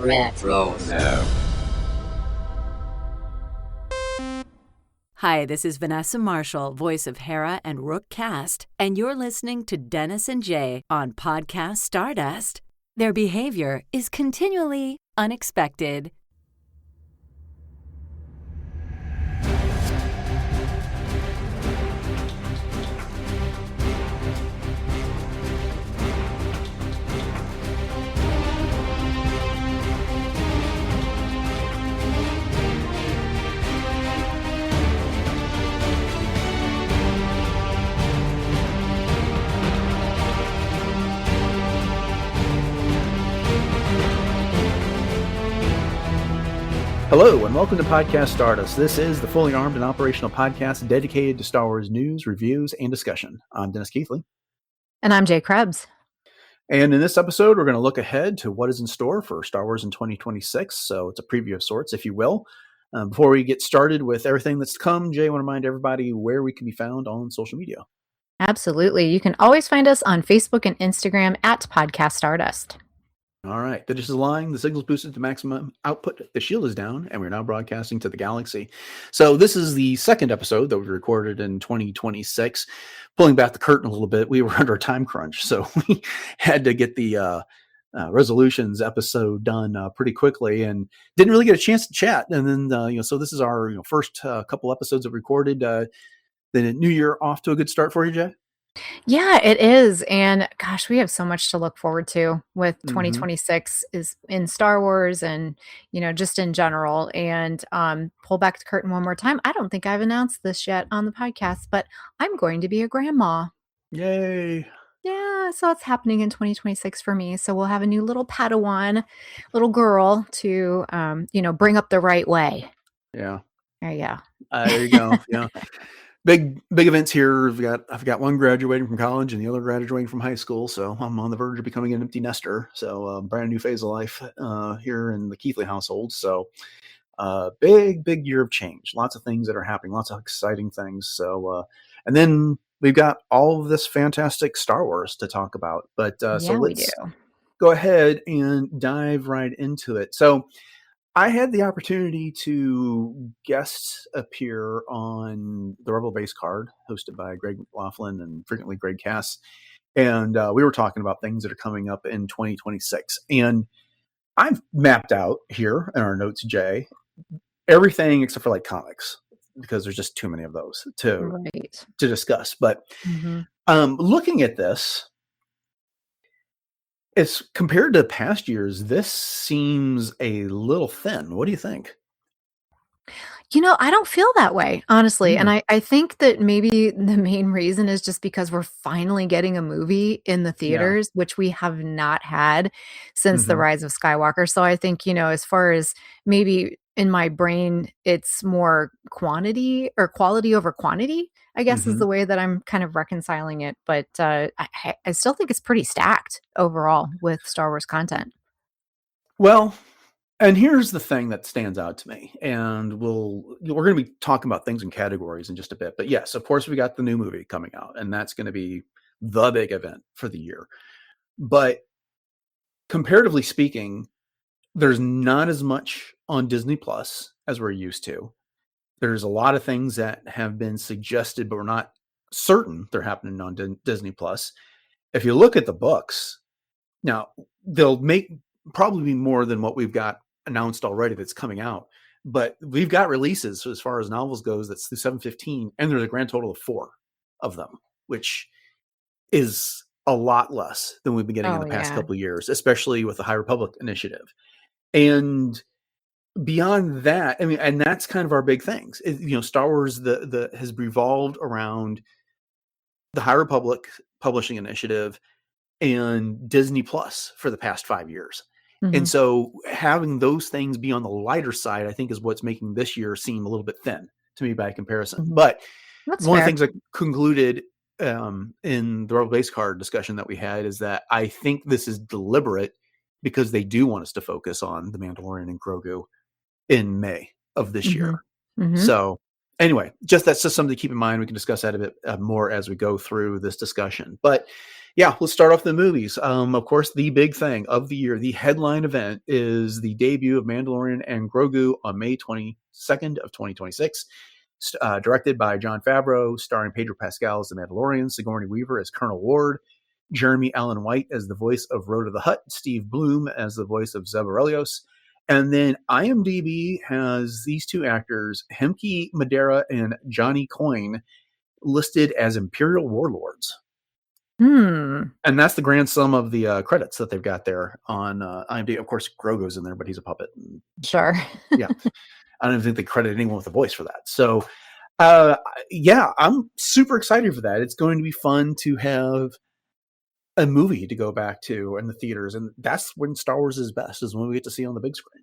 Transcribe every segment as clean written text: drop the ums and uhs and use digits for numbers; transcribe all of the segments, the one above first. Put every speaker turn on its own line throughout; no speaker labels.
Retro Zone.
Hi, this is Vanessa Marshall, voice of Hera and Rook Cast, and you're listening to Dennis and Jay on Podcast Stardust. Their behavior is continually unexpected.
Hello, and welcome to Podcast Stardust. This is the fully armed and operational podcast dedicated to Star Wars news, reviews, and discussion. I'm Dennis Keithley.
And I'm Jay Krebs.
And in this episode, we're going to look ahead to what is in store for Star Wars in 2026. So it's a preview of sorts, if you will. Before we get started with everything that's to come, Jay, I want to remind everybody where we can be found on social media.
Absolutely. You can always find us on Facebook and Instagram at Podcast Stardust.
All right. The dish is aligned, the signal's boosted to maximum output, the shield is down, and we're now broadcasting to the galaxy. So this is the second episode that we recorded in 2026. Pulling back the curtain a little bit, we were under a time crunch, so we had to get the resolutions episode done pretty quickly, and didn't really get a chance to chat. And then, so this is our first couple episodes that we recorded. The new year off to a good start for you, Jay?
Yeah, it is. And gosh, we have so much to look forward to with 2026 is in Star Wars and, just in general. And pull back the curtain one more time. I don't think I've announced this yet on the podcast, but I'm going to be a grandma.
Yay.
Yeah, so it's happening in 2026 for me. So we'll have a new little Padawan, little girl to, bring up the right way.
Yeah.
There you go.
There you go. Yeah. Big events here. I've got one graduating from college and the other graduating from high school. So I'm on the verge of becoming an empty nester. So brand new phase of life here in the Keithley household. So big year of change. Lots of things that are happening. Lots of exciting things. So and then we've got all of this fantastic Star Wars to talk about. But so let's go ahead and dive right into it. So I had the opportunity to guest appear on the Rebel Base Card, hosted by Greg McLaughlin and frequently Greg Cass. And we were talking about things that are coming up in 2026. And I've mapped out here in our notes, Jay, everything except for like comics, because there's just too many of those to discuss. But looking at this, as compared to past years, this seems a little thin. What do you think?
I don't feel that way, honestly. And I think that maybe the main reason is just because we're finally getting a movie in the theaters, which we have not had since The Rise of Skywalker. So I think, as far as maybe in my brain, it's more quantity or quality over quantity, I guess is the way that I'm kind of reconciling it. But I still think it's pretty stacked overall with Star Wars content.
Well, and here's the thing that stands out to me, and we're going to be talking about things in categories in just a bit. But yes, of course, we got the new movie coming out, and that's going to be the big event for the year. But comparatively speaking, there's not as much on Disney Plus as we're used to. There's a lot of things that have been suggested, but we're not certain they're happening on Disney Plus. If you look at the books, now they'll make probably be more than what we've got announced already that's coming out. But we've got releases as far as novels goes that's through 7/15, and there's a grand total of 4 of them, which is a lot less than we've been getting in the past couple of years, especially with the High Republic initiative. And beyond that, I mean, and that's kind of our big things. Star Wars has revolved around the High Republic publishing initiative and Disney Plus for the past 5 years. And so having those things be on the lighter side, I think, is what's making this year seem a little bit thin to me by comparison. But
That's
one
fair.
of the things I concluded in the Rebel Base Card discussion that we had is that I think this is deliberate because they do want us to focus on The Mandalorian and Grogu in May of this year. So anyway, that's just something to keep in mind. We can discuss that a bit more as we go through this discussion. But Yeah, let's start off the movies. Of course, the big thing of the year, the headline event, is the debut of Mandalorian and Grogu on May 22nd of 2026. Directed by Jon Favreau, starring Pedro Pascal as the Mandalorian, Sigourney Weaver as Colonel Ward, Jeremy Allen White as the voice of Rhoda the Hutt, Steve Bloom as the voice of Zeb Orrelios. And then IMDb has these two actors, Hemke Madera and Johnny Coyne, listed as Imperial warlords. And that's the grand sum of the credits that they've got there on IMDb. Of course, Grogu's in there, but he's a puppet.
Sure.
Yeah. I don't even think they credit anyone with a voice for that. So, yeah, I'm super excited for that. It's going to be fun to have a movie to go back to in the theaters. And that's when Star Wars is best, is when we get to see on the big screen.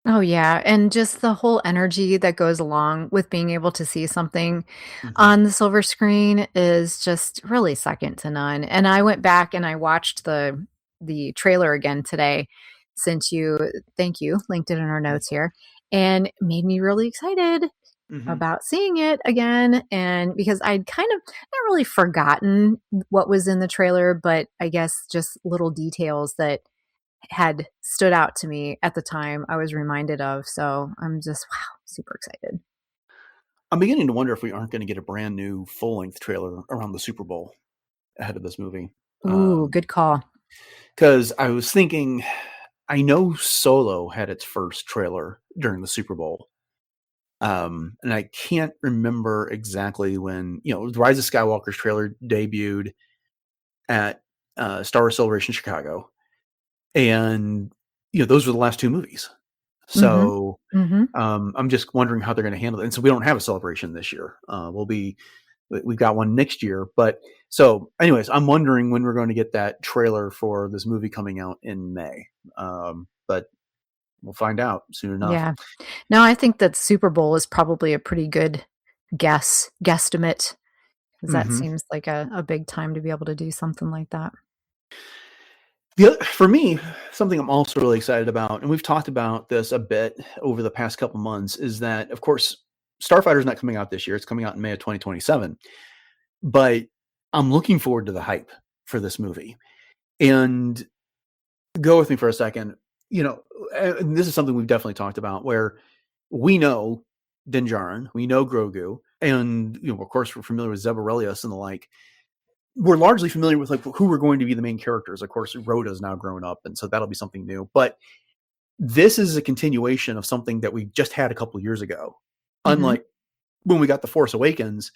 Oh, yeah, and just the whole energy that goes along with being able to see something on the silver screen is just really second to none, and I went back and I watched the trailer again today since you thank you, linked it in our notes here, and it made me really excited about seeing it again, and because I'd kind of not really forgotten what was in the trailer, but I guess just little details that had stood out to me at the time I was reminded of. So I'm just, wow, super excited.
I'm beginning to wonder if we aren't going to get a brand new full-length trailer around the Super Bowl ahead of this movie.
Ooh, good call.
Because I was thinking, I know Solo had its first trailer during the Super Bowl. And I can't remember exactly when, the Rise of Skywalker's trailer debuted at Star Wars Celebration Chicago. And, those were the last two movies. So I'm just wondering how they're going to handle it. And so we don't have a celebration this year. We've got one next year. But so anyways, I'm wondering when we're going to get that trailer for this movie coming out in May. But we'll find out soon enough.
Yeah. No, I think that Super Bowl is probably a pretty good guesstimate, because that seems like a big time to be able to do something like that.
For me, something I'm also really excited about, and we've talked about this a bit over the past couple months, is that, of course, Starfighter's not coming out this year. It's coming out in May of 2027. But I'm looking forward to the hype for this movie. And go with me for a second. And this is something we've definitely talked about, where we know Din Djarin, we know Grogu, and, of course, we're familiar with Zeb Orrelios and the like. We're largely familiar with who were going to be the main characters. Of course, Rhoda's now grown up, and so that'll be something new. But this is a continuation of something that we just had a couple of years ago. Unlike when we got The Force Awakens,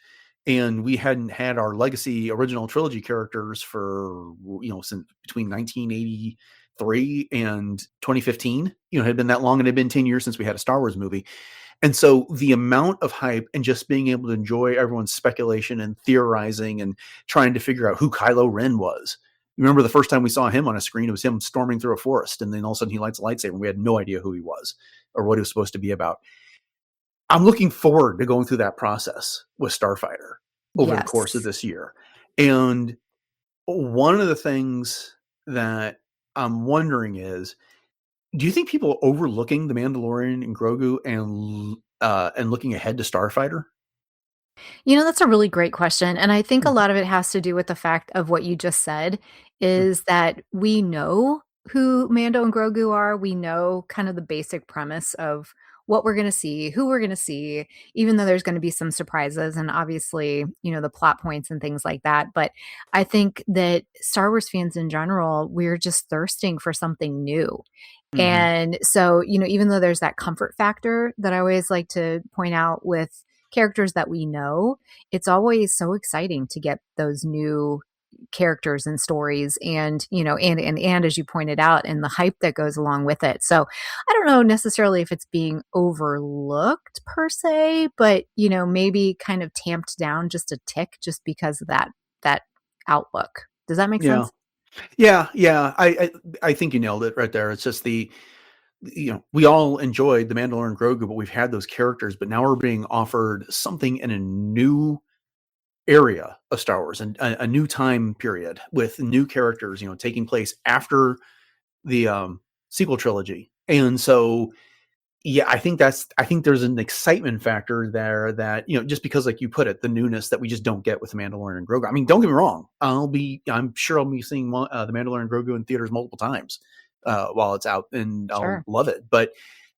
and we hadn't had our legacy original trilogy characters for, since between 1983 and 2015. It had been that long, and it had been 10 years since we had a Star Wars movie. And so the amount of hype and just being able to enjoy everyone's speculation and theorizing and trying to figure out who Kylo Ren was. Remember the first time we saw him on a screen, it was him storming through a forest, and then all of a sudden he lights a lightsaber, and we had no idea who he was or what he was supposed to be about. I'm looking forward to going through that process with Starfighter over the course of this year. And one of the things that I'm wondering is, do you think people are overlooking The Mandalorian and Grogu and looking ahead to Starfighter?
That's a really great question. And I think a lot of it has to do with the fact of what you just said, is that we know who Mando and Grogu are. We know kind of the basic premise of what we're going to see, who we're going to see, even though there's going to be some surprises and obviously, the plot points and things like that. But I think that Star Wars fans in general, we're just thirsting for something new. And so, even though there's that comfort factor that I always like to point out with characters that we know, it's always so exciting to get those new characters and stories and, and as you pointed out, and the hype that goes along with it. So I don't know necessarily if it's being overlooked per se, but, maybe kind of tamped down just a tick just because of that outlook. Does that make sense?
Yeah. I think you nailed it right there. It's just we all enjoyed The Mandalorian and Grogu, but we've had those characters, but now we're being offered something in a new area of Star Wars and a new time period with new characters, taking place after the sequel trilogy. And so Yeah, I think there's an excitement factor there that, just because, like you put it, the newness that we just don't get with The Mandalorian and Grogu. I mean, don't get me wrong. I'm sure I'll be seeing The Mandalorian and Grogu in theaters multiple times while it's out, and I'll
Sure.
love it.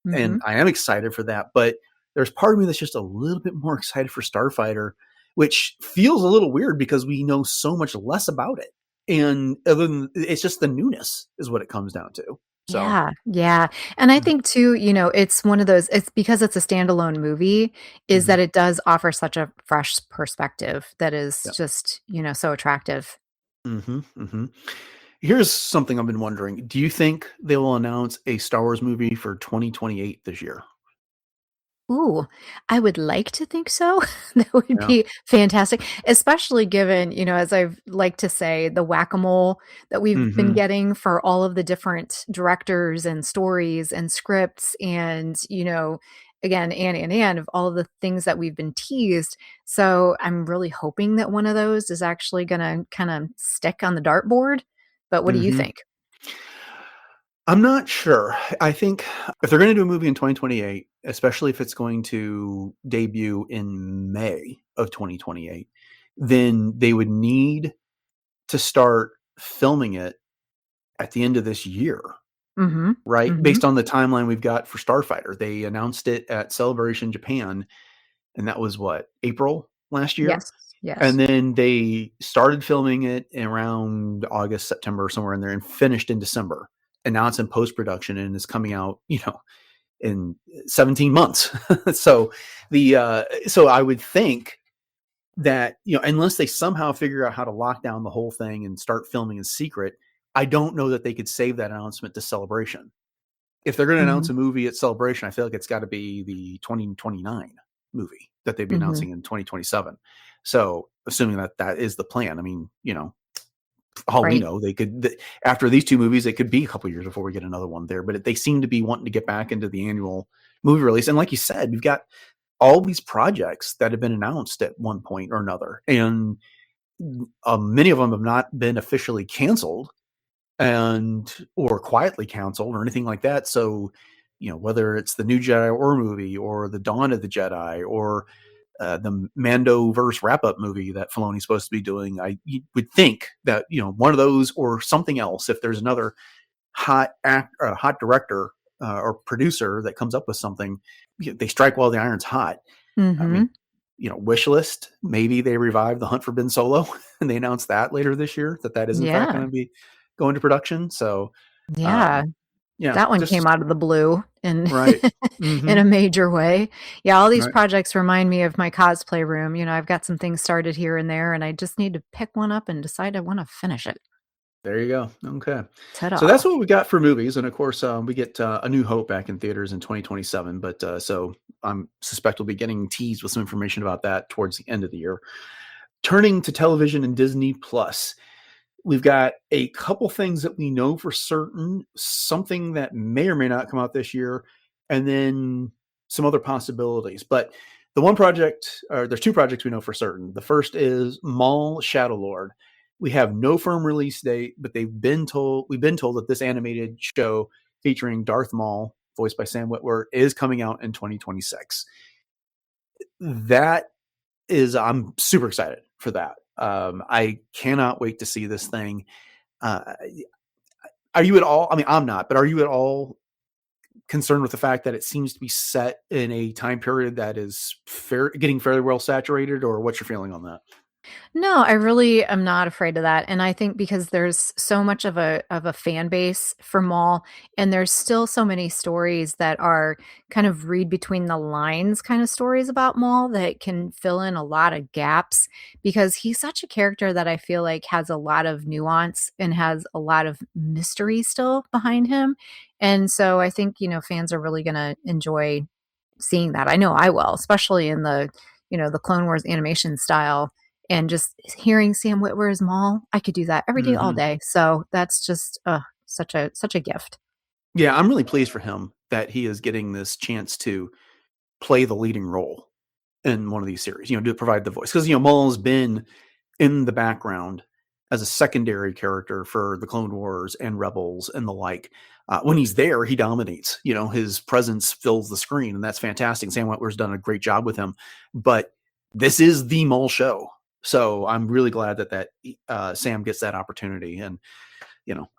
And
Mhm.
I am excited for that. But there's part of me that's just a little bit more excited for Starfighter, which feels a little weird because we know so much less about it. And other than it's just the newness is what it comes down to. So,
Yeah, yeah, and I
mhm,
think too, it's one of those it's because it's a standalone movie, is
mhm,
that it does offer such a fresh perspective that is
yeah.
just, so attractive.
Mhm, mhm. Here's something I've been wondering. Do you think they will announce a Star Wars movie for 2028 this year?
Ooh, I would like to think so. That would
Yeah.
be fantastic, especially given, as I've like to say, the whack-a-mole that we've been
Mhm.
getting for all of the different directors and stories and scripts and, again, and of all of the things that we've been teased. So I'm really hoping that one of those is actually gonna kinda stick on the dartboard. But what do you
Mhm.
think?
I'm not sure. I think if they're gonna do a movie in 2028, especially if it's going to debut in May of 2028, then they would need to start filming it at the end of this year,
Mhm.
right?
Mhm.
Based on the timeline we've got for Starfighter. They announced it at Celebration Japan, and that was what, April last year?
Yes. Yes.
And then they started filming it around August, September, somewhere in there, and finished in December. And now it's in post production and it's coming out, in 17 months. So so I would think that, unless they somehow figure out how to lock down the whole thing and start filming in secret, I don't know that they could save that announcement to Celebration. If they're going to announce
Mhm.
a movie at Celebration, I feel like it's got to be the 2029 movie that they'd be
Mhm.
announcing in 2027. So, assuming that that is the plan, I mean, all we
Right.
know, after these two movies, it could be a couple years before we get another one there. But they seem to be wanting to get back into the annual movie release. And like you said, we've got all these projects that have been announced at one point or another, and many of them have not been officially canceled and or quietly canceled or anything like that. So, whether it's the new Jedi or movie or the Dawn of the Jedi or the Mando verse wrap up movie that Filoni's supposed to be doing, you would think that one of those or something else. If there's another hot director or producer that comes up with something, they strike while the iron's hot. I mean,
Mhm.
wish list. Maybe they revive the Hunt for Ben Solo, and they announce that later this year that is in fact
Yeah.
going to be going to production. So,
Yeah.
um, yeah,
That one came
just
out of the blue in
right.
in
Hmm.
a major way. Yeah, all these
Right.
projects remind me of my cosplay room. I've got some things started here and there, and I just need to pick one up and decide I wanna finish it.
There you go. Okay. So that's
Ta-da.
what we got for movies. And of course, we get A New Hope back in theaters in 2027. But so I suspect we'll be getting teased with some information about that towards the end of the year. Turning to television and Disney Plus, we've got a couple things that we know for certain, something that may or may not come out this year, and then some other possibilities. But there's two projects we know for certain. The first is Maul Shadow Lord. We have no firm release date, but we've been told that this animated show featuring Darth Maul, voiced by Sam Witwer, is coming out in 2026. That I'm super excited for that. I cannot wait to see this thing. Uh, are you at all? I mean, I'm not, but are you at all concerned with the fact that it seems to be set in a time period that is getting fairly well saturated, or what's your feeling on that?
No, I really am not afraid of that, and I think because there's so much of a fan base for Maul, and there's still so many stories that are kind of read between the lines kind of stories about Maul that can fill in a lot of gaps because he's such a character that I feel like has a lot of nuance and has a lot of mystery still behind him, and so I think, fans are really gonna enjoy seeing that. I know I will, especially in the Clone Wars animation style and just hearing Sam Witwer's Maul, I could do that every day, all
Hmm.
day. So that's just, such a gift.
Yeah, I'm really pleased for him that he is getting this chance to play the leading role in one of these series. To provide the voice because Mullen's been in the background as a secondary character for the Clone Wars and Rebels and the like. When he's there, he dominates. His presence fills the screen, and that's fantastic. Sam Witwer's done a great job with him. But this is the Maul show, so I'm really glad that Sam gets that opportunity. And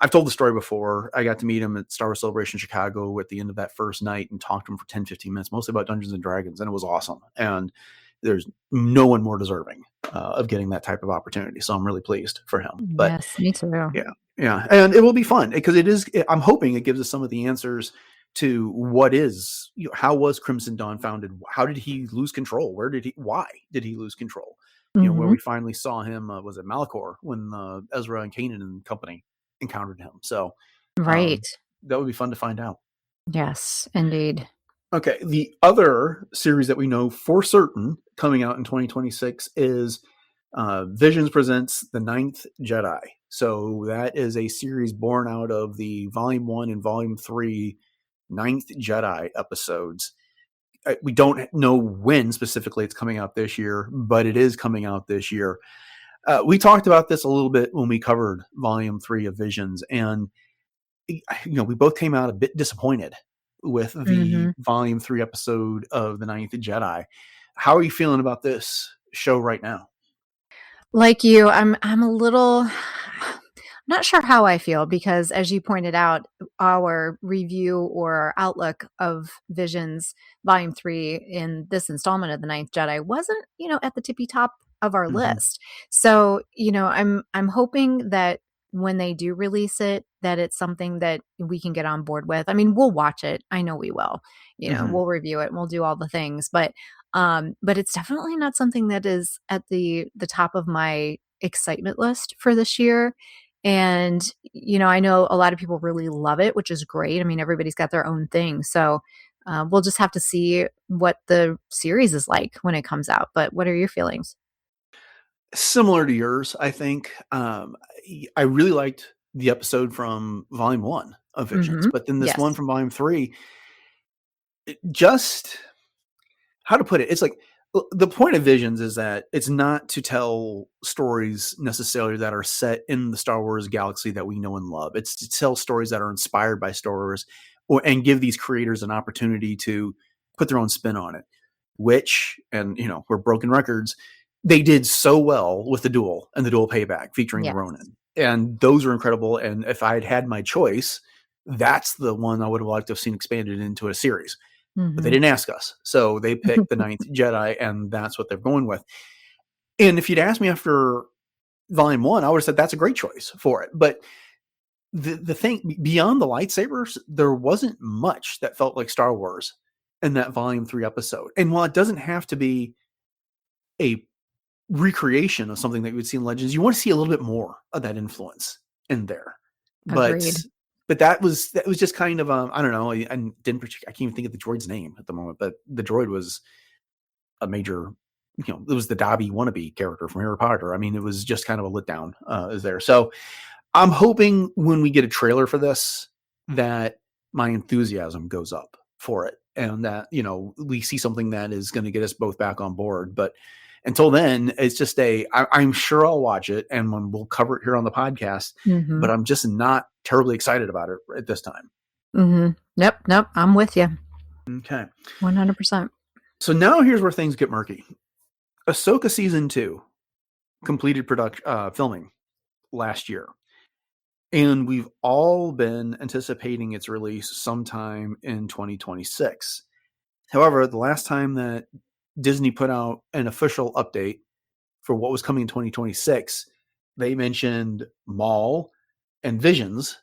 I've told the story before. I got to meet him at Star Wars Celebration Chicago at the end of that first night and talked to him for 10, 15 minutes, mostly about Dungeons and Dragons, and it was awesome. And there's no one more deserving of getting that type of opportunity. So I'm really pleased for him. But
yes, me too.
Yeah. And it will be fun because I'm hoping it gives us some of the answers to how was Crimson Dawn founded? How did he lose control? Why did he lose control? Where we finally saw him, was it Malachor, when Ezra and Kanan and company encountered him. So
right.
That would be fun to find out.
Yes, indeed.
Okay. The other series that we know for certain coming out in 2026 is Visions presents The Ninth Jedi. So that is a series born out of the Volume 1 and Volume 3 Ninth Jedi episodes. We don't know when specifically it's coming out this year, but it is coming out this year. We talked about this a little bit when we covered Volume 3 of Visions, and we both came out a bit disappointed with the Volume 3 episode of The Ninth Jedi. How are you feeling about this show right now?
Like you, I'm a little not sure how I feel, because as you pointed out, our review or outlook of Visions Volume 3 in this installment of The Ninth Jedi wasn't, at the tippy top of our list. So, I'm hoping that when they do release it, that it's something that we can get on board with. I mean, we'll watch it. I know we will. We'll review it and we'll do all the things, but it's definitely not something that is at the top of my excitement list for this year. And, I know a lot of people really love it, which is great. I mean, everybody's got their own thing. So we'll just have to see what the series is like when it comes out. But what are your feelings?
Similar to yours, I think. I really liked the episode from Volume 1 of Visions, but then this one from Volume 3, just how to put it, it's like the point of Visions is that it's not to tell stories necessarily that are set in the Star Wars galaxy that we know and love. It's to tell stories that are inspired by Star Wars and give these creators an opportunity to put their own spin on it, which, and we're broken records, they did so well with the Duel and the Duel Payback featuring Ronin. And those are incredible. And if I had had my choice, that's the one I would have liked to have seen expanded into a series. But they didn't ask us. So they picked The Ninth Jedi, and that's what they're going with. And if you'd asked me after Volume 1, I would have said that's a great choice for it. But the thing, beyond the lightsabers, there wasn't much that felt like Star Wars in that Volume 3 episode. And while it doesn't have to be a recreation of something that you would see in Legends, you want to see a little bit more of that influence in there.
Agreed.
But that was just kind of I don't know. I can't even think of the droid's name at the moment, but the droid was a major, it was the Dobby wannabe character from Harry Potter. I mean, it was just kind of a letdown is there. So I'm hoping when we get a trailer for this, that my enthusiasm goes up for it, and that, we see something that is going to get us both back on board. But until then, it's just I'm sure I'll watch it, and when we'll cover it here on the podcast, but I'm just not terribly excited about it at this time.
Nope. I'm with you.
Okay.
100%.
So now here's where things get murky. Ahsoka Season 2 completed filming last year. And we've all been anticipating its release sometime in 2026. However, the last time that Disney put out an official update for what was coming in 2026, they mentioned Maul and Visions.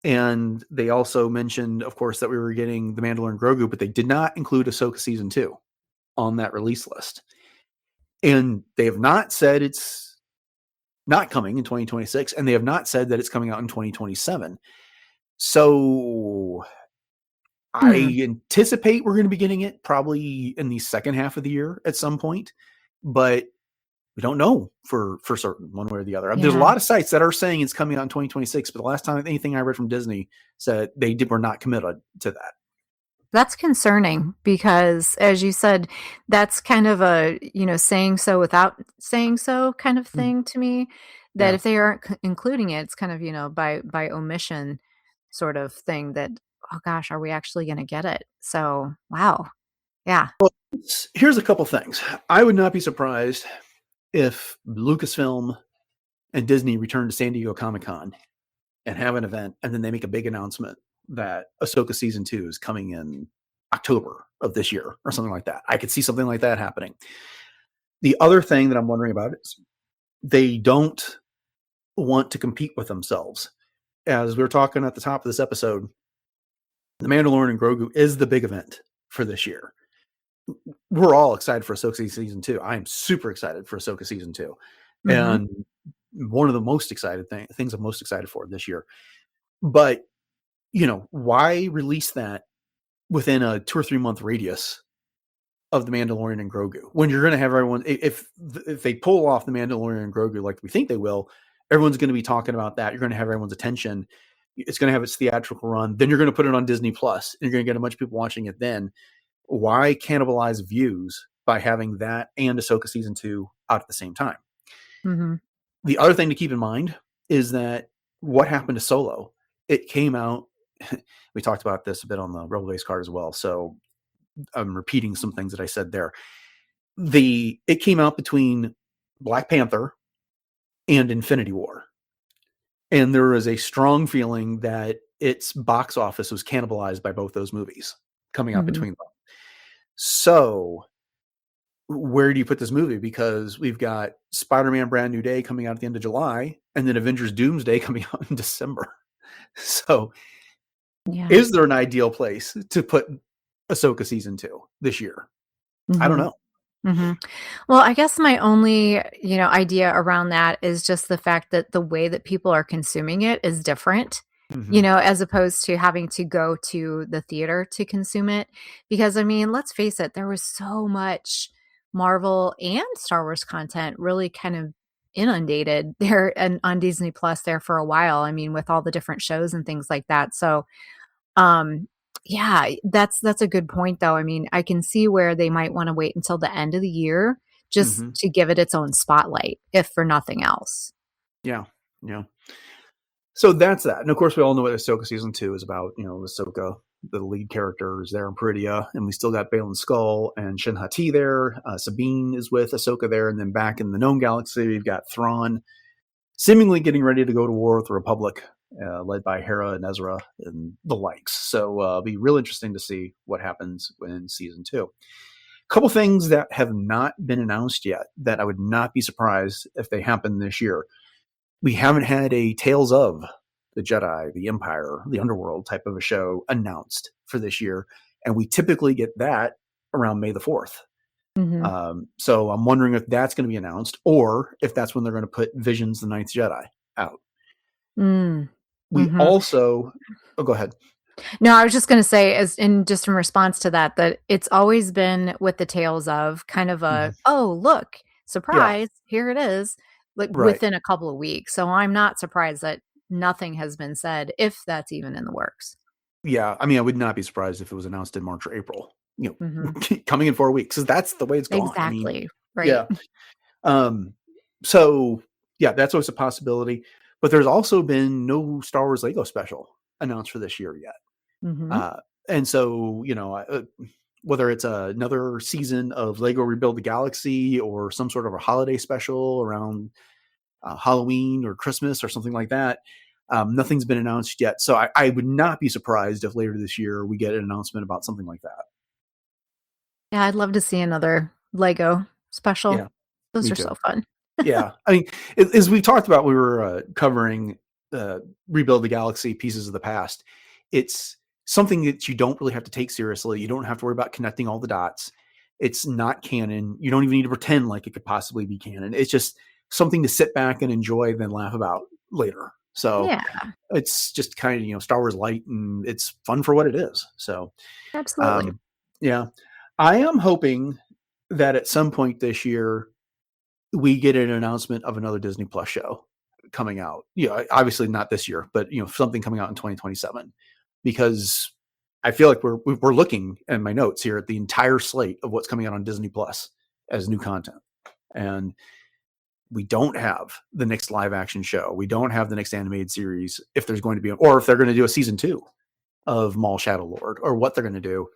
And they also mentioned, of course, that we were getting The Mandalorian Grogu, but they did not include Ahsoka Season 2 on that release list. And they have not said it's not coming in 2026, and they have not said that it's coming out in 2027. So I anticipate we're going to be getting it probably in the second half of the year at some point, but we don't know for certain one way or the other. Yeah. There's a lot of sites that are saying it's coming out in 2026, but the last time anything I read from Disney said they were not committed to that.
That's concerning because, as you said, that's kind of a, saying so without saying so kind of thing to me. that if they aren't including it, it's kind of, by omission sort of thing that, oh gosh, are we actually going to get it? So, wow. Yeah.
Well, here's a couple things. I would not be surprised if Lucasfilm and Disney return to San Diego Comic-Con and have an event, and then they make a big announcement that Ahsoka season 2 is coming in October of this year or something like that. I could see something like that happening. The other thing that I'm wondering about is they don't want to compete with themselves. As we were talking at the top of this episode, The Mandalorian and Grogu is the big event for this year. We're all excited for Ahsoka season 2. I am super excited for Ahsoka season 2.
Mm-hmm.
And one of the most excited things I'm most excited for this year. But, why release that within a 2 or 3 month radius of The Mandalorian and Grogu when you're going to have everyone, if they pull off The Mandalorian and Grogu like we think they will, everyone's going to be talking about that. You're going to have everyone's attention. It's going to have its theatrical run. Then you're going to put it on Disney Plus, and you're going to get a bunch of people watching it then. Why cannibalize views by having that and Ahsoka season 2 out at the same time?
Mm-hmm.
The other thing to keep in mind is that what happened to Solo? It came out, we talked about this a bit on the Rebel Base card as well, so I'm repeating some things that I said there. It came out between Black Panther and Infinity War. And there was a strong feeling that its box office was cannibalized by both those movies coming out between them. So where do you put this movie? Because we've got Spider-Man Brand New Day coming out at the end of July, and then Avengers Doomsday coming out in December. So is there an ideal place to put Ahsoka season 2 this year? I don't know.
Mm-hmm. Well, I guess my only, idea around that is just the fact that the way that people are consuming it is different. As opposed to having to go to the theater to consume it. Because, let's face it, there was so much Marvel and Star Wars content really kind of inundated there and on Disney Plus there for a while. With all the different shows and things like that. So, yeah, that's a good point, though. I can see where they might want to wait until the end of the year just to give it its own spotlight, if for nothing else.
Yeah. So that's that. And of course, we all know what Ahsoka season 2 is about. Ahsoka, the lead character, is there in Peridia, and we still got Baylan Skull and Shin Hati there. Sabine is with Ahsoka there. And then back in the known galaxy, we've got Thrawn seemingly getting ready to go to war with the Republic, led by Hera and Ezra and the likes. So it'll be real interesting to see what happens in season 2. A couple things that have not been announced yet that I would not be surprised if they happen this year. We haven't had a Tales of the Jedi, the Empire, the Underworld type of a show announced for this year. And we typically get that around May the 4th. So I'm wondering if that's going to be announced, or if that's when they're going to put Visions, the Ninth Jedi out. We also, go ahead.
No, I was just going to say, in response to that it's always been with the Tales of kind of a, oh, look, surprise, here it is, within a couple of weeks. So I'm not surprised that nothing has been said, if that's even in the works.
Yeah, I would not be surprised if it was announced in March or April. Coming in 4 weeks, because that's the way it's going.
Exactly. Right.
Yeah. So yeah, that's always a possibility. But there's also been no Star Wars Lego special announced for this year yet. And so, whether it's another season of Lego Rebuild the Galaxy or some sort of a holiday special around Halloween or Christmas or something like that, nothing's been announced yet. So I would not be surprised if later this year we get an announcement about something like that.
Yeah, I'd love to see another Lego special.
Yeah,
those are so fun.
Yeah. As we talked about, we were covering Rebuild the Galaxy, Pieces of the Past. It's something that you don't really have to take seriously. You don't have to worry about connecting all the dots. It's not canon. You don't even need to pretend like it could possibly be canon. It's just something to sit back and enjoy, then laugh about later. So it's just kind of, Star Wars light, and it's fun for what it is. So
absolutely.
Yeah. I am hoping that at some point this year, we get an announcement of another Disney Plus show coming out. Obviously not this year, but something coming out in 2027, because I feel like we're looking in my notes here at the entire slate of what's coming out on Disney Plus as new content. And we don't have the next live action show. We don't have the next animated series if there's going to be, or if they're going to do a season 2 of Maul Shadow Lord, or what they're going to do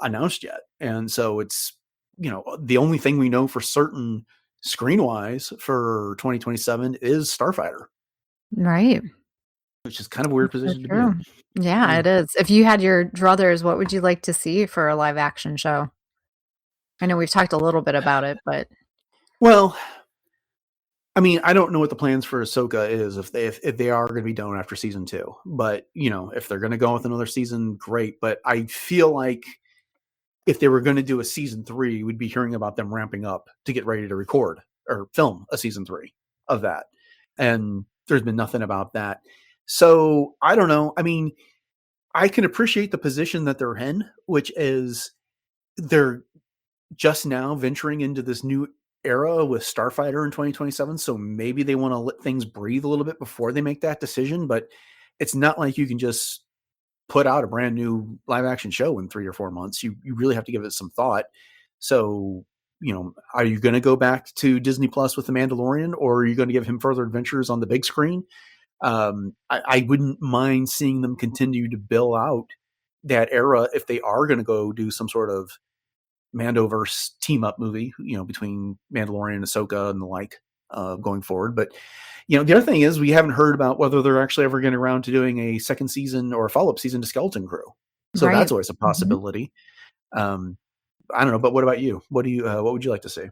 announced yet. And so it's, the only thing we know for certain screen wise for 2027 is Starfighter.
Right.
Which is kind of a weird
That's
position to be
true.
in.
Yeah, it is. If you had your druthers, what would you like to see for a live action show? I know we've talked a little bit about it, but
Well, I mean, I don't know what the plans for Ahsoka is if they are going to be done after season 2. But if they're going to go with another season, great. But I feel like if they were going to do a season 3, we'd be hearing about them ramping up to get ready to record or film a season 3 of that. And there's been nothing about that. So I don't know. I mean, I can appreciate the position that they're in, which is they're just now venturing into this new era with Starfighter in 2027. So maybe they want to let things breathe a little bit before they make that decision. But it's not like you can just put out a brand new live action show in 3 or 4 months. You really have to give it some thought. So, are you going to go back to Disney Plus with The Mandalorian, or are you going to give him further adventures on the big screen? I wouldn't mind seeing them continue to build out that era if they are going to go do some sort of Mandoverse team up movie, between Mandalorian and Ahsoka and the like, going forward. But, the other thing is we haven't heard about whether they're actually ever getting around to doing a second season or a follow-up season to Skeleton Crew. So
Right.
that's always a possibility. I don't know, but what about you? What would you like to see?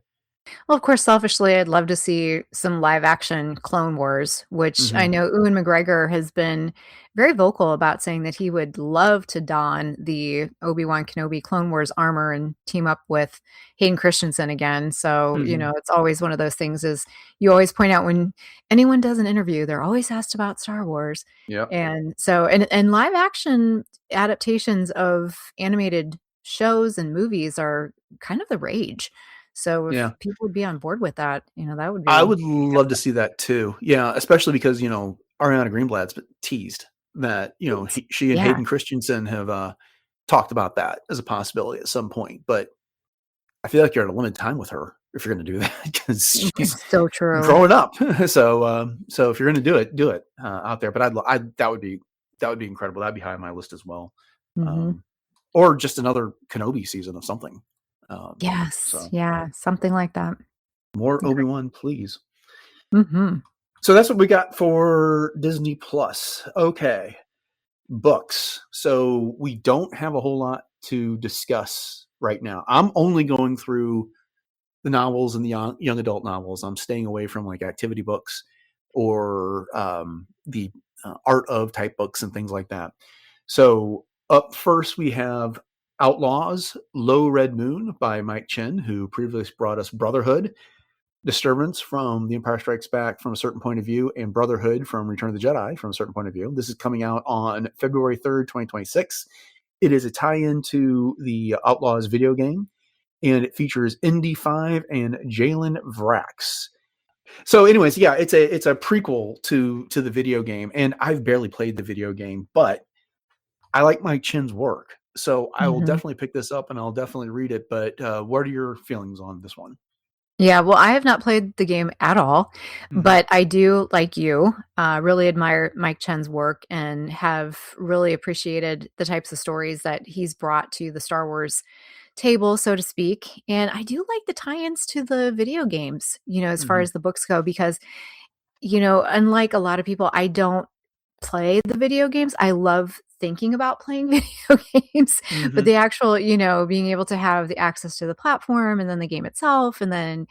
Well, of course, selfishly, I'd love to see some live action Clone Wars, which I know Ewan McGregor has been very vocal about, saying that he would love to don the Obi-Wan Kenobi Clone Wars armor and team up with Hayden Christensen again. So, it's always one of those things, is you always point out when anyone does an interview, they're always asked about Star Wars.
Yeah.
And so, and live action adaptations of animated shows and movies are kind of the rage. So if people would be on board with that, that would be.
I would love to see that too. Yeah, especially because Ariana Greenblatt's teased that she and Hayden Christensen have talked about that as a possibility at some point. But I feel like you're at a limited time with her if you're going to do that, because she's
so true
growing up. So if you're going to do it out there. But that would be incredible. That'd be high on my list as well. Or just another Kenobi season of something.
Something like that.
More Obi-Wan, please.
So
that's what we got for Disney Plus. Okay, books. So we don't have a whole lot to discuss right now. I'm only going through the novels and the young adult novels. I'm staying away from like activity books or the art of type books and things like that. So up first we have Outlaws, Low Red Moon by Mike Chen, who previously brought us Brotherhood, Disturbance from The Empire Strikes Back from a certain point of view, and Brotherhood from Return of the Jedi from a certain point of view. This is coming out on February 3rd, 2026. It is a tie-in to the Outlaws video game, and it features Indy 5 and Jalen Vrax. So anyways, it's a prequel to the video game, and I've barely played the video game, but I like Mike Chen's work. So I will definitely pick this up and I'll definitely read it. But what are your feelings on this one?
Yeah, well, I have not played the game at all, but I do, like you, really admire Mike Chen's work and have really appreciated the types of stories that he's brought to the Star Wars table, so to speak. And I do like the tie-ins to the video games, as far as the books go, because, unlike a lot of people, I don't play the video games. I love thinking about playing video games, but the actual, being able to have the access to the platform and then the game itself, and then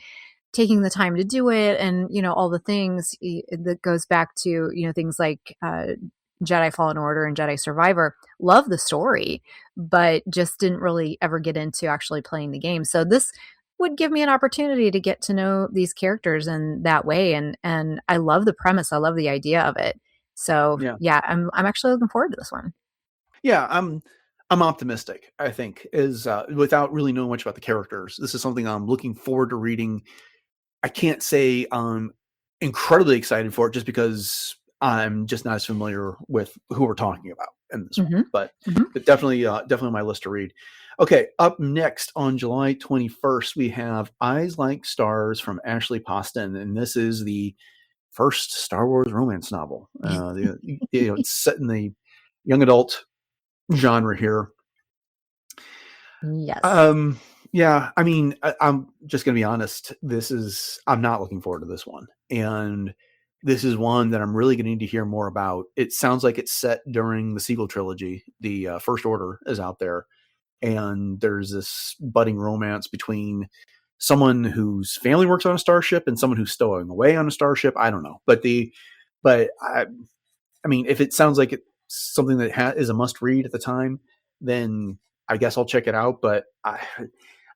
taking the time to do it, and all the things that goes back to things like Jedi Fallen Order and Jedi Survivor. Love the story, but just didn't really ever get into actually playing the game. So this would give me an opportunity to get to know these characters in that way, and I love the premise. I love the idea of it. So I'm actually looking forward to this one.
Yeah, I'm optimistic, I think, is without really knowing much about the characters. This is something I'm looking forward to reading. I can't say I'm incredibly excited for it just because I'm just not as familiar with who we're talking about. in this one,
Mhm.
but
Mhm.
definitely on my list to read. Okay, up next on July 21st, we have Eyes Like Stars from Ashley Poston, and this is the first Star Wars romance novel. It's set in the young adult genre here.
Yes.
Yeah, I mean, I'm just going to be honest. I'm not looking forward to this one. And this is one that I'm really going to need to hear more about. It sounds like it's set during the sequel trilogy. The First Order is out there. And there's this budding romance between someone whose family works on a starship and someone who's stowing away on a starship. I don't know. But I mean, if it sounds like it's something that is a must read at the time, then I guess I'll check it out. But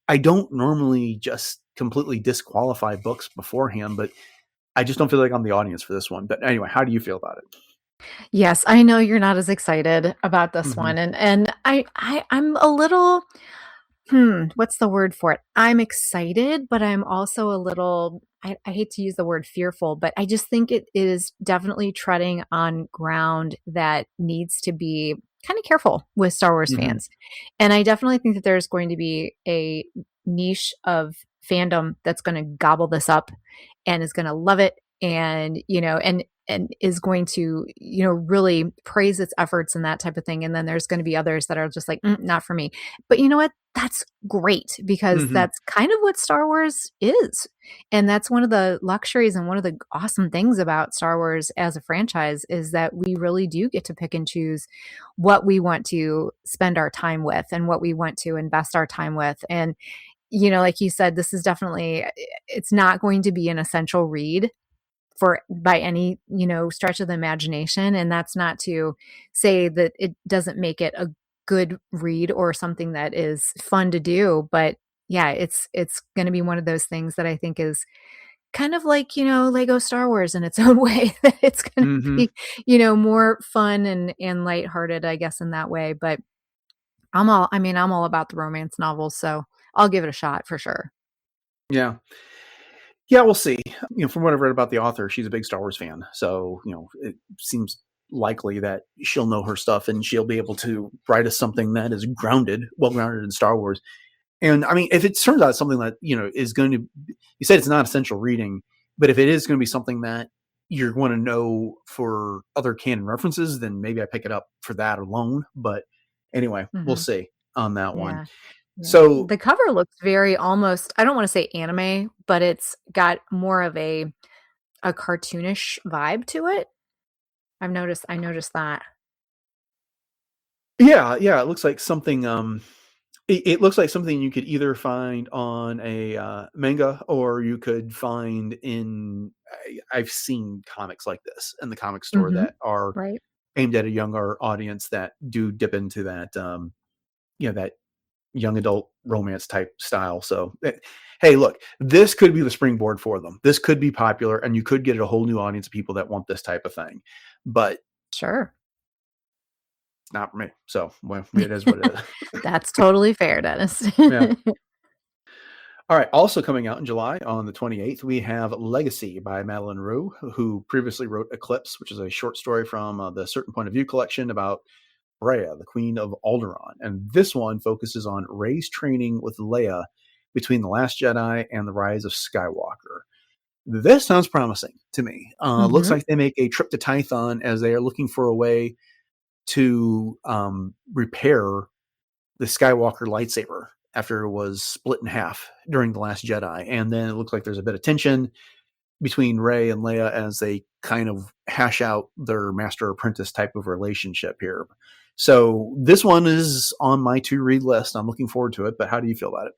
I don't normally just completely disqualify books beforehand, but I just don't feel like I'm the audience for this one. But anyway, how do you feel about it?
Yes, I know you're not as excited about this
Mm-hmm.
one, and I'm a little what's the word for it? I'm excited, but I'm also a little I hate to use the word fearful, but I just think it is definitely treading on ground that needs to be kind of careful with Star Wars
Mm-hmm.
fans. And I definitely think that there's going to be a niche of fandom that's going to gobble this up and is going to love it and and is going to really praise its efforts and that type of thing, and then there's going to be others that are just like not for me. But you know what, that's great because
Mm-hmm.
that's kind of what Star Wars is. And that's one of the luxuries and one of the awesome things about Star Wars as a franchise is that we really do get to pick and choose what we want to spend our time with and what we want to invest our time with. And like you said, this is definitely it's not going to be an essential read for by any, stretch of the imagination. And that's not to say that it doesn't make it a good read or something that is fun to do. But yeah, it's going to be one of those things that I think is kind of like, Lego Star Wars in its own way, that it's going to
Mm-hmm.
be, more fun and lighthearted, I guess, in that way. But I'm all about the romance novels. So I'll give it a shot for sure.
Yeah. Yeah, we'll see. From what I've read about the author, she's a big Star Wars fan. So, it seems likely that she'll know her stuff and she'll be able to write us something that is well grounded in Star Wars. And I mean, if it turns out something that, is going to, you said it's not essential reading, but if it is going to be something that you're going to know for other canon references, then maybe I pick it up for that alone. But anyway, we'll
Hmm.
see on that one.
Yeah. Yeah.
So
The cover looks very almost, I don't want to say anime, but it's got more of a cartoonish vibe to it. I noticed that.
yeah, it looks like something, it looks like something you could either find on a manga or you could find I've seen comics like this in the comic store
Mhm.
that are
Right.
aimed at a younger audience that do dip into that, that young adult romance type style. So, hey, look, this could be the springboard for them. This could be popular and you could get a whole new audience of people that want this type of thing, but
Sure.
it's not for me. So, well, it is what it is.
That's totally fair, Dennis.
Yeah. All right. Also coming out in July on the 28th, we have Legacy by Madeline Rue, who previously wrote Eclipse, which is a short story from the Certain Point of View collection about Rhea, the Queen of Alderaan. And this one focuses on Rey's training with Leia between The Last Jedi and The Rise of Skywalker. This sounds promising to me. Looks
Mhm.
like they make a trip to Tython as they are looking for a way to repair the Skywalker lightsaber after it was split in half during The Last Jedi. And then it looks like there's a bit of tension between Rey and Leia as they kind of hash out their master apprentice type of relationship here. So this one is on my to read list. I'm looking forward to it, but how do you feel about it?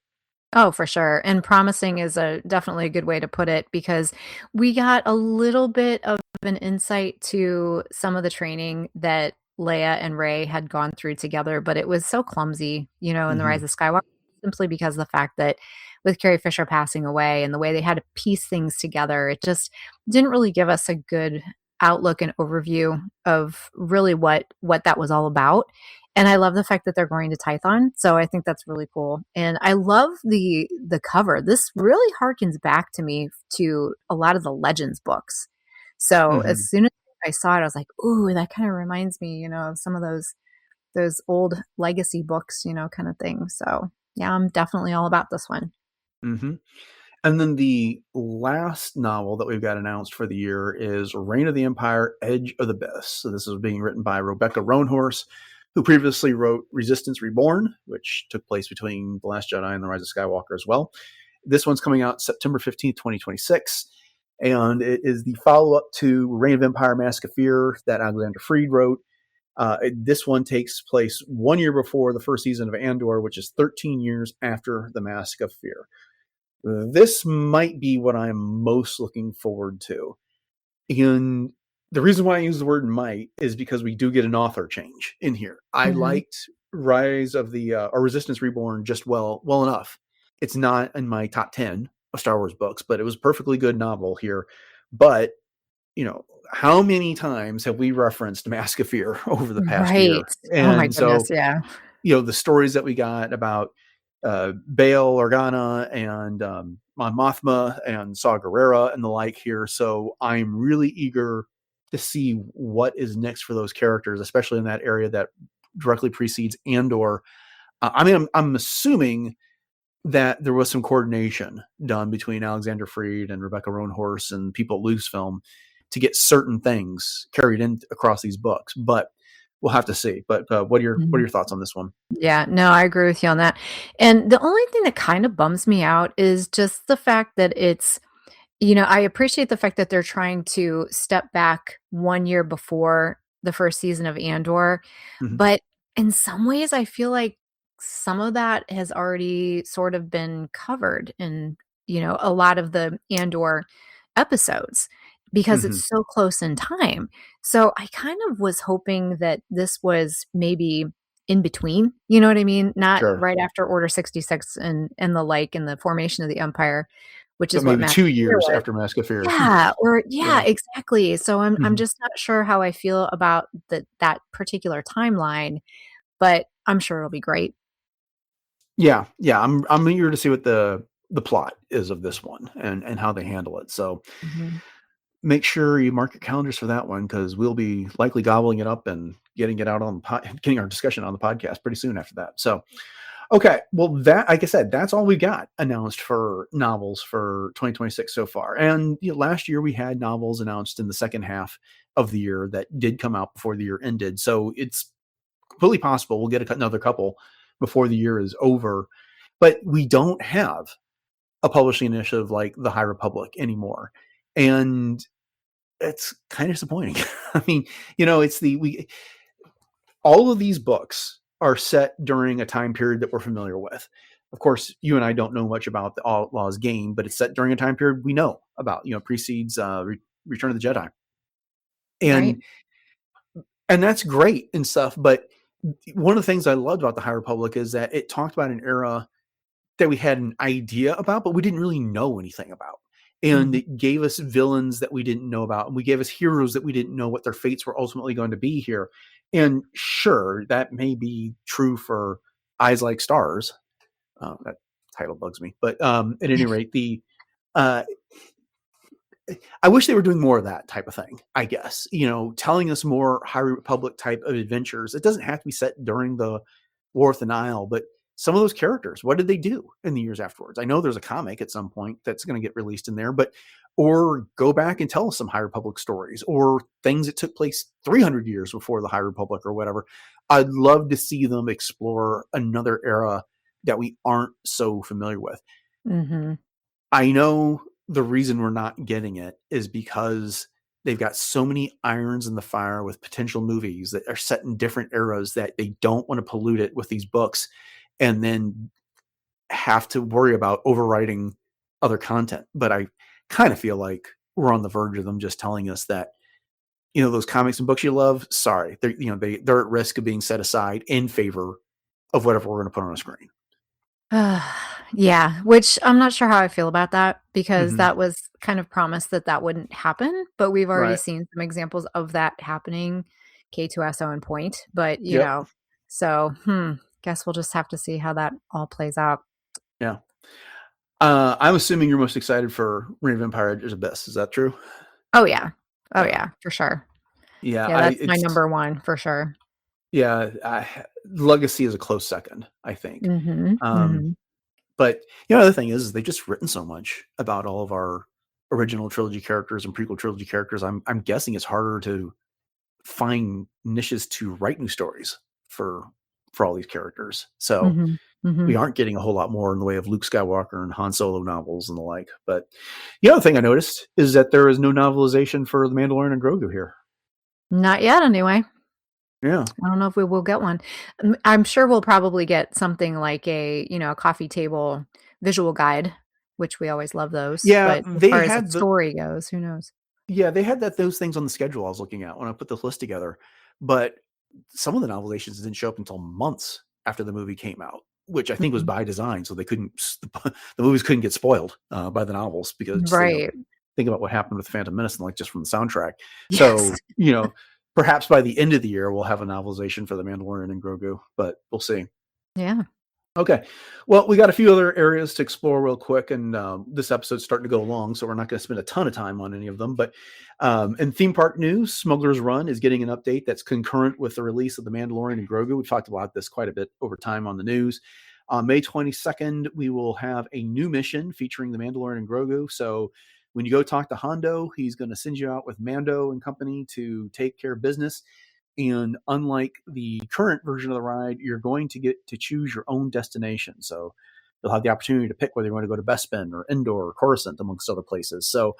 Oh, for sure. And promising is a definitely a good way to put it because we got a little bit of an insight to some of the training that Leia and Rey had gone through together, but it was so clumsy, in The
Mm-hmm.
Rise of Skywalker, simply because of the fact that with Carrie Fisher passing away and the way they had to piece things together, it just didn't really give us a good outlook and overview of really what that was all about. And I love the fact that they're going to Tython, so I think that's really cool. And I love the cover. This really harkens back to me to a lot of the Legends books. So
Mm-hmm.
as soon as I saw it, I was like, "Ooh, that kind of reminds me, of some of those." those old legacy books, kind of thing. So yeah, I'm definitely all about this one.
Mm-hmm. And then the last novel that we've got announced for the year is Reign of the Empire, Edge of the Abyss. So this is being written by Rebecca Roanhorse, who previously wrote Resistance Reborn, which took place between The Last Jedi and The Rise of Skywalker as well. This one's coming out September 15th, 2026. And it is the follow-up to Reign of Empire, Mask of Fear that Alexander Freed wrote. This one takes place 1 year before the first season of Andor, which is 13 years after The Mask of Fear. This might be what I'm most looking forward to. And the reason why I use the word might is because we do get an author change in here. I liked Rise of the or Resistance Reborn just well enough. It's not in my top 10 of Star Wars books, but it was a perfectly good novel here. But, how many times have we referenced Mask of Fear over the past year?
And oh my
so,
goodness, yeah.
The stories that we got about Bail Organa and Mon Mothma and Saw Gerrera and the like here. So I'm really eager to see what is next for those characters, especially in that area that directly precedes Andor. I'm assuming that there was some coordination done between Alexander Freed and Rebecca Roanhorse and people at Lucasfilm to get certain things carried in across these books, but we'll have to see. But what are your thoughts on this one?
Yeah, no, I agree with you on that. And the only thing that kind of bums me out is just the fact that it's, I appreciate the fact that they're trying to step back 1 year before the first season of Andor, but in some ways I feel like some of that has already sort of been covered in, a lot of the Andor episodes because it's so close in time. So I kind of was hoping that this was maybe in between, you know what I mean? Not
Sure.
right after Order 66 and the like, and the formation of the Empire, which
So
is what
maybe 2 years after Mask of Fear.
Yeah, or yeah,
Yeah.
exactly. So I'm just not sure how I feel about that particular timeline, but I'm sure it'll be great.
Yeah. I'm eager to see what the plot is of this one and how they handle it. So make sure you mark your calendars for that one, because we'll be likely gobbling it up and getting it out on getting our discussion on the podcast pretty soon after that. So, okay. Well, that, like I said, that's all we got announced for novels for 2026 so far. And last year we had novels announced in the second half of the year that did come out before the year ended. So it's completely possible we'll get another couple before the year is over, but we don't have a publishing initiative like the High Republic anymore. And it's kind of disappointing. I mean, it's all of these books are set during a time period that we're familiar with. Of course, you and I don't know much about the Outlaws game, but it's set during a time period we know about, precedes Return of the Jedi. And that's great and stuff. But one of the things I loved about the High Republic is that it talked about an era that we had an idea about, but we didn't really know anything about. And it gave us villains that we didn't know about. And we gave us heroes that we didn't know what their fates were ultimately going to be here. And sure, that may be true for Eyes Like Stars. That title bugs me. But at any rate, I wish they were doing more of that type of thing, I guess. Telling us more High Republic type of adventures. It doesn't have to be set during the War of the Nile, but some of those characters, what did they do in the years afterwards? I know there's a comic at some point that's going to get released in there, or go back and tell us some High Republic stories or things that took place 300 years before the High Republic or whatever. I'd love to see them explore another era that we aren't so familiar with. I know the reason we're not getting it is because they've got so many irons in the fire with potential movies that are set in different eras that they don't want to pollute it with these books and then have to worry about overwriting other content. But I kind of feel like we're on the verge of them just telling us that, those comics and books you love, sorry, they're at risk of being set aside in favor of whatever we're going to put on a screen.
Yeah, which I'm not sure how I feel about that, because that was kind of promised that wouldn't happen, but we've already seen some examples of that happening, K2SO and Point, but so guess we'll just have to see how that all plays out.
Yeah. I'm assuming you're most excited for Reign of Empire, Edge of the Abyss. Is that true?
Oh yeah. Oh yeah, for sure.
Yeah.
Yeah, that's my number one for sure.
Legacy is a close second, I think.
Mhm,
Um,
mhm.
but the other thing is they've just written so much about all of our original trilogy characters and prequel trilogy characters. I'm guessing it's harder to find niches to write new stories for all these characters. So
Mhm,
we
mhm.
aren't getting a whole lot more in the way of Luke Skywalker and Han Solo novels and the like. But the other thing I noticed is that there is no novelization for The Mandalorian and Grogu here.
Not yet anyway.
Yeah.
I don't know if we will get one. I'm sure we'll probably get something like a coffee table visual guide, which we always love those,
Yeah,
but as far as a story goes, who knows?
they had those things on the schedule I was looking at when I put this list together. But some of the novelizations didn't show up until months after the movie came out, which I think was
Mhm.
by design, so they couldn't the movies couldn't get spoiled by the novels because
Right.
think about what happened with Phantom Menace and like just from the soundtrack.
Yes.
So perhaps by the end of the year we'll have a novelization for The Mandalorian and Grogu, but we'll see.
Yeah.
Okay. Well, we got a few other areas to explore real quick, and this episode's starting to go long, so we're not going to spend a ton of time on any of them. But in theme park news, Smuggler's Run is getting an update that's concurrent with the release of The Mandalorian and Grogu. We've talked about this quite a bit over time on the news. On May 22nd, we will have a new mission featuring The Mandalorian and Grogu. So when you go talk to Hondo, he's going to send you out with Mando and company to take care of business. And unlike the current version of the ride, you're going to get to choose your own destination. So you'll have the opportunity to pick whether you want to go to Bespin or Endor or Coruscant, amongst other places. So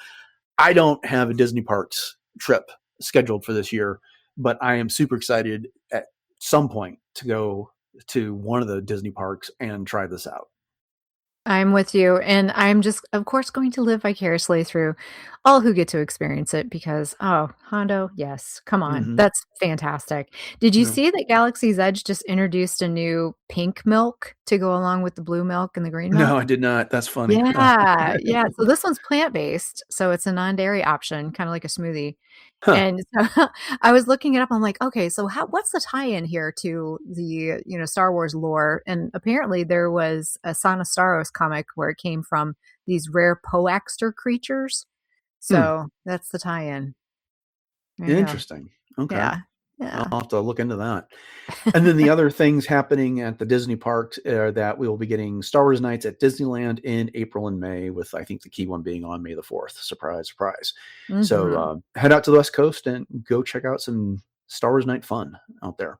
I don't have a Disney Parks trip scheduled for this year, but I am super excited at some point to go to one of the Disney parks and try this out.
I'm with you, and I'm just, of course, going to live vicariously through all who get to experience it because, oh, Hondo, yes, come on,
Mm-hmm.
that's fantastic. Did you
Yeah.
see that Galaxy's Edge just introduced a new pink milk to go along with the blue milk and the green
No,
milk?
I did not. That's funny.
Yeah, yeah, so this one's plant-based, so it's a non-dairy option, kinda like a smoothie.
Huh.
And so I was looking it up, I'm like, "Okay, so what's the tie-in here to the Star Wars lore?" And apparently there was a Son of Staros comic where it came from these rare Poaxter creatures.
Hmm.
So that's the tie-in. There you go.
Interesting. Okay.
Yeah. Yeah.
I'll have to look into that. And then the other things happening at the Disney parks are that we will be getting Star Wars nights at Disneyland in April and May, with I think the key one being on May the 4th. Surprise, surprise. So
Mhm.
head out to the West Coast and go check out some Star Wars night fun out there.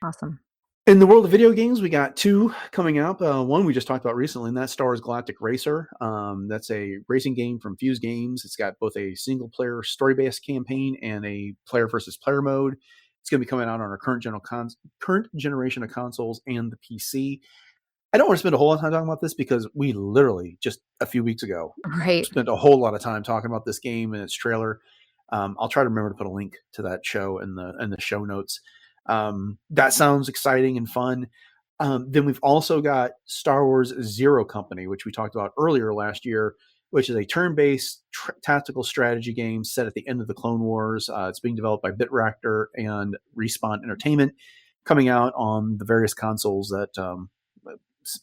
Awesome.
In the world of video games, we got two coming out. One we just talked about recently, and that's Star Wars Galactic Racer. That's a racing game from Fuse Games. It's got both a single-player story-based campaign and a player versus player mode. It's going to be coming out on our current generation of consoles and the PC. I don't want to spend a whole lot of time talking about this because we literally just a few weeks ago
Right.
spent a whole lot of time talking about this game and its trailer. I'll try to remember to put a link to that show in the show notes. That sounds exciting and fun. Then we've also got Star Wars Zero Company, which we talked about earlier last year, which is a turn-based tactical strategy game set at the end of the Clone Wars. It's being developed by Bitractor and Respawn Entertainment, coming out on the various consoles that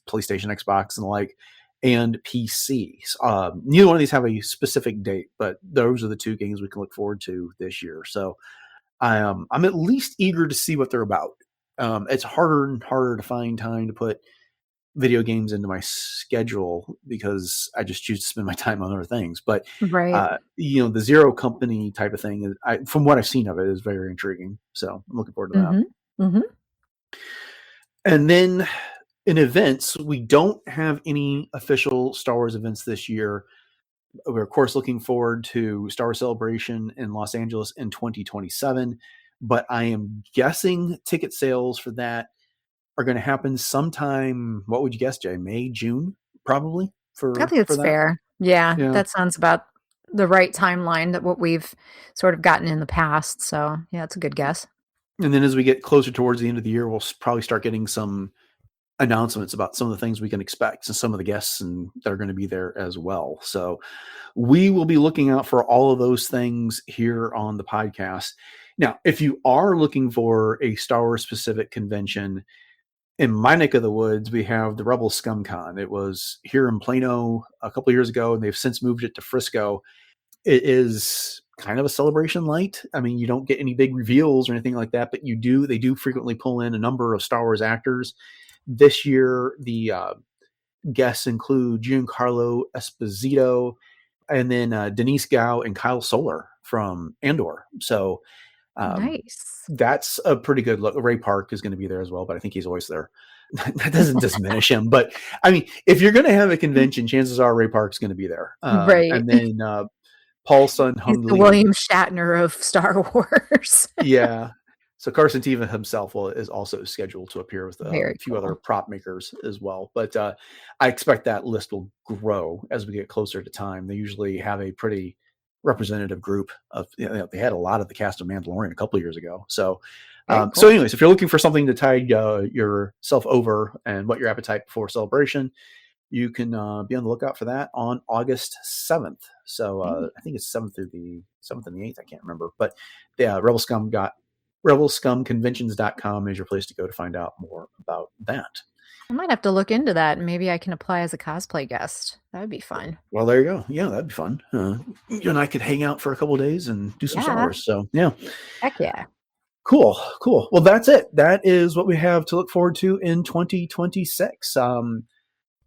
PlayStation, Xbox, and the like, and PCs. Neither one of these have a specific date, but those are the two games we can look forward to this year. So I'm at least eager to see what they're about. It's harder and harder to find time to put video games into my schedule because I just choose to spend my time on other things. But
Right.
the Zero Company type of thing, from what I've seen of it, is very intriguing. So I'm looking forward to that.
Mhm. Mhm.
And then in events, we don't have any official Star Wars events this year. We're, of course, looking forward to Star Wars Celebration in Los Angeles in 2027, but I am guessing ticket sales for that are going to happen sometime. What would you guess, Jay? May, June, probably
I
for
think it's
that.
fair. Yeah,
Yeah.
that sounds about the right timeline that what we've sort of gotten in the past, so, yeah, it's a good guess.
And then as we get closer towards the end of the year, we'll probably start getting some announcements about some of the things we can expect and some of the guests that are going to be there as well. So we will be looking out for all of those things here on the podcast. Now, if you are looking for a Star Wars specific convention, in my neck of the woods, we have the Rebel Scum Con. It was here in Plano a couple of years ago, and they've since moved it to Frisco. It is kind of a Celebration light. I mean, you don't get any big reveals or anything like that, but they do frequently pull in a number of Star Wars actors. This year, the guests include Giancarlo Esposito, and then Denise Gao and Kyle Solar from Andor. So
Nice.
that's a pretty good look. Ray Park is going to be there as well, but I think he's always there. That doesn't diminish him. But I mean, if you're going to have a convention, chances are Ray Park's going to be there.
Right.
And then Paul Sun
He's
Hung
the
Lee.
William Shatner of Star Wars.
Yeah. So Carson Teva himself is also scheduled to appear with a few other prop makers as well. But I expect that list will grow as we get closer to time. They usually have a pretty representative group of, they had a lot of the cast of Mandalorian a couple of years ago. So,
Cool.
So anyways, if you're looking for something to tide yourself over and whet your appetite before Celebration, you can be on the lookout for that on August 7th. So I think it's 7th through the 7th and the 8th. I can't remember, but yeah, rebelscumconventions.com is your place to go to find out more about that.
I might have to look into that, and maybe I can apply as a cosplay guest. That would be fun.
Well, there you go. Yeah, that'd be fun. You and I could hang out for a couple of days and do some Star Wars. So yeah.
Heck yeah.
Cool. Well, that's it. That is what we have to look forward to in 2026. I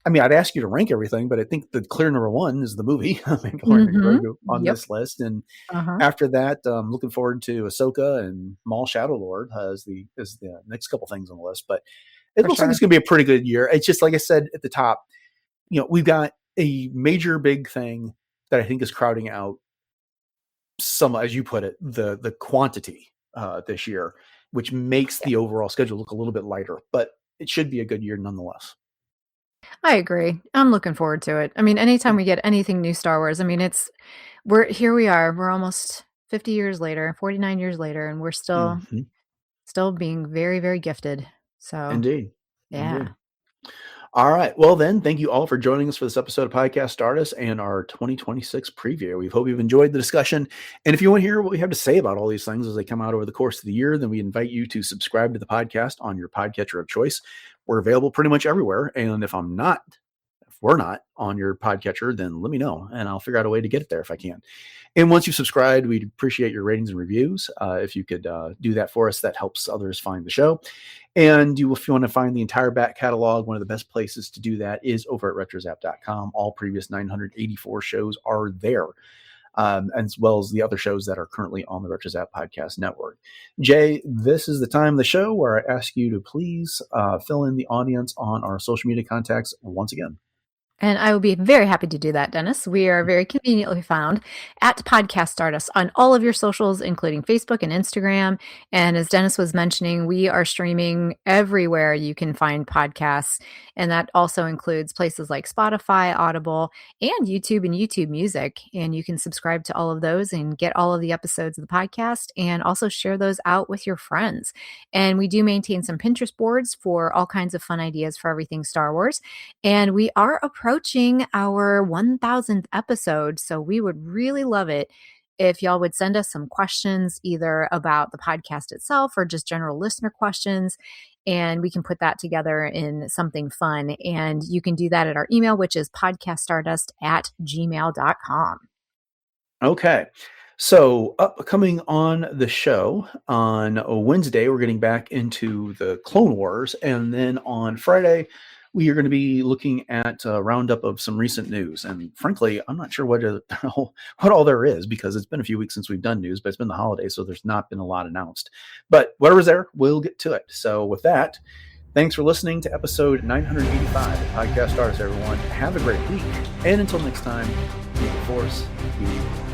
mean, I'd ask you to rank everything, but I think the clear number one is the movie on this list. And after that, looking forward to Ahsoka and Maul Shadow Lord as the next couple things on the list. But it looks like it's going to be a pretty good year. It's just like I said at the top, we've got a major big thing that I think is crowding out some, as you put it, the quantity this year, which makes the overall schedule look a little bit lighter. But it should be a good year nonetheless.
I agree. I'm looking forward to it. I mean, anytime we get anything new Star Wars, I mean, here we are. We're almost 50 years later, 49 years later, and we're still being very, very gifted. So
indeed.
Yeah.
Indeed. All right. Well, then, thank you all for joining us for this episode of Podcast Stardust and our 2026 preview. We hope you've enjoyed the discussion. And if you want to hear what we have to say about all these things as they come out over the course of the year, then we invite you to subscribe to the podcast on your podcatcher of choice. We're available pretty much everywhere. And if we're not on your podcatcher, then let me know and I'll figure out a way to get it there if I can. And once you've subscribed, we'd appreciate your ratings and reviews. If you could do that for us, that helps others find the show. And if you want to find the entire back catalog, one of the best places to do that is over at retrozap.com. All previous 984 shows are there, as well as the other shows that are currently on the RetroZap Podcast Network. Jay, this is the time of the show where I ask you to please fill in the audience on our social media contacts once again.
And I will be very happy to do that, Dennis. We are very conveniently found at Podcast Stardust on all of your socials, including Facebook and Instagram. And as Dennis was mentioning, we are streaming everywhere you can find podcasts. And that also includes places like Spotify, Audible, and YouTube Music. And you can subscribe to all of those and get all of the episodes of the podcast and also share those out with your friends. And we do maintain some Pinterest boards for all kinds of fun ideas for everything Star Wars. And we are approaching our 1000th episode. So we would really love it if y'all would send us some questions either about the podcast itself or just general listener questions. And we can put that together in something fun. And you can do that at our email, which is podcaststardust@gmail.com.
Okay. So upcoming on the show on Wednesday, we're getting back into the Clone Wars. And then on Friday, we are going to be looking at a roundup of some recent news. And frankly, I'm not sure what all there is because it's been a few weeks since we've done news, but it's been the holidays, so there's not been a lot announced. But whatever's there, we'll get to it. So with that, thanks for listening to episode 985 of Podcast Stardust, everyone. Have a great week. And until next time, may the Force be with you.